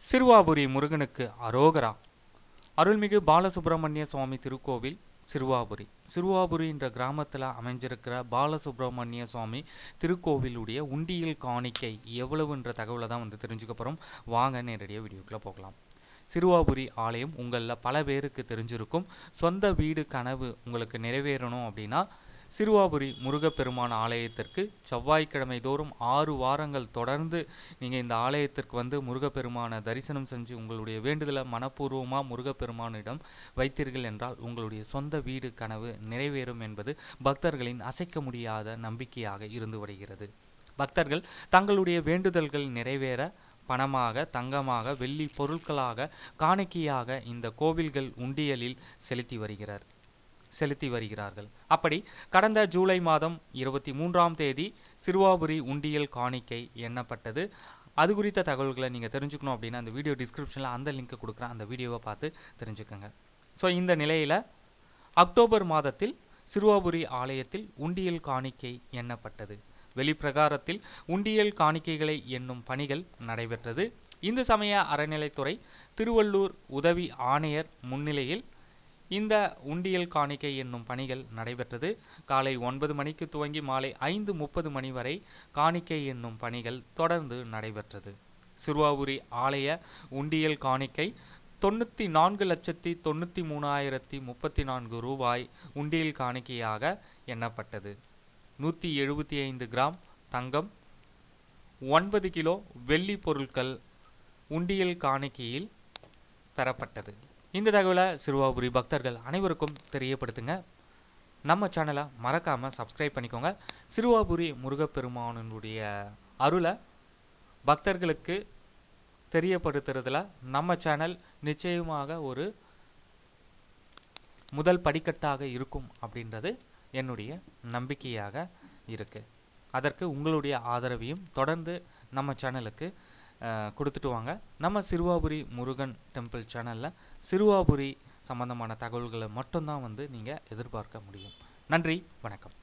சிறுவாபுரி முருகனுக்கு அரோகரா. அருள்மிகு பாலசுப்பிரமணிய சுவாமி திருக்கோவில் சிறுவாபுரி. சிறுவாபுரி என்ற கிராமத்தில் அமைஞ்சிருக்கிற பாலசுப்பிரமணிய சுவாமி திருக்கோவிலுடைய உண்டியல் காணிக்கை எவ்வளவுன்ற தகவலை தான் தெரிஞ்சுக்க போகிறோம். வாங்க நேரடியாக வீடியோக்குள்ளே போகலாம். சிறுவாபுரி ஆலயம் உங்களில் பல பேருக்கு தெரிஞ்சிருக்கும். சொந்த வீடு கனவு உங்களுக்கு நிறைவேறணும் அப்படின்னா சிறுவாபுரி முருகப்பெருமான் ஆலயத்திற்கு செவ்வாய்க்கிழமை தோறும் 6 வாரங்கள் தொடர்ந்து நீங்கள் இந்த ஆலயத்திற்கு முருகப்பெருமானை தரிசனம் செஞ்சு உங்களுடைய வேண்டுதலை மனப்பூர்வமாக முருகப்பெருமானிடம் வைத்தீர்கள் என்றால் உங்களுடைய சொந்த வீடு கனவு நிறைவேறும் என்பது பக்தர்களின் அசைக்க முடியாத நம்பிக்கையாக இருந்து வருகிறது. பக்தர்கள் தங்களுடைய வேண்டுதல்கள் நிறைவேற பணமாக, தங்கமாக, வெள்ளி பொருட்களாக, காணிக்கையாக இந்த கோவில்கள் உண்டியலில் செலுத்தி வருகிறார்கள். அப்படி கடந்த ஜூலை மாதம் 23ஆம் தேதி சிறுவாபுரி உண்டியல் காணிக்கை எண்ணப்பட்டது. அது குறித்த தகவல்களை நீங்கள் தெரிஞ்சுக்கணும் அப்படின்னா அந்த வீடியோ டிஸ்கிரிப்ஷனில் அந்த லிங்க் கொடுக்குறேன். அந்த வீடியோவை பார்த்து தெரிஞ்சுக்கோங்க. ஸோ இந்த நிலையில் அக்டோபர் மாதத்தில் சிறுவாபுரி ஆலயத்தில் உண்டியல் காணிக்கை எண்ணப்பட்டது. வெளிப்பிரகாரத்தில் உண்டியல் காணிக்கைகளை எண்ணும் பணிகள் நடைபெற்றது. இந்து சமய அறநிலைத்துறை திருவள்ளூர் உதவி ஆணையர் முன்னிலையில் இந்த உண்டியல் காணிக்கை என்னும் பணிகள் நடைபெற்றது. காலை 9 மணிக்கு துவங்கி மாலை 5:30 மணி வரை காணிக்கை என்னும் பணிகள் தொடர்ந்து நடைபெற்றது. சிறுவாபுரி ஆலய உண்டியல் காணிக்கை 94,93,034 ரூபாய் உண்டியல் காணிக்கையாக எண்ணப்பட்டது. 175 கிராம் தங்கம், 9 கிலோ வெள்ளி பொருட்கள் உண்டியல் காணிக்கையில் பெறப்பட்டது. இந்த தகவலை சிறுவாபுரி பக்தர்கள் அனைவருக்கும் தெரியப்படுத்துங்க. நம்ம சேனலை மறக்காமல் சப்ஸ்கிரைப் பண்ணிக்கோங்க. சிறுவாபுரி முருகப்பெருமானுடைய அருளை பக்தர்களுக்கு தெரியப்படுத்துறதுல நம்ம சேனல் நிச்சயமாக ஒரு முதல் படிக்கட்டாக இருக்கும் அப்படின்றது என்னுடைய நம்பிக்கையாக இருக்குது. அதற்கு உங்களுடைய ஆதரவையும் தொடர்ந்து நம்ம சேனலுக்கு கொடுத்துட்டு வாங்க. நம்ம சிறுவாபுரி முருகன் டெம்பிள் சேனலில் சிறுவாபுரி சம்பந்தமான தகவல்களை மட்டும்தான் நீங்கள் எதிர்பார்க்க முடியும். நன்றி, வணக்கம்.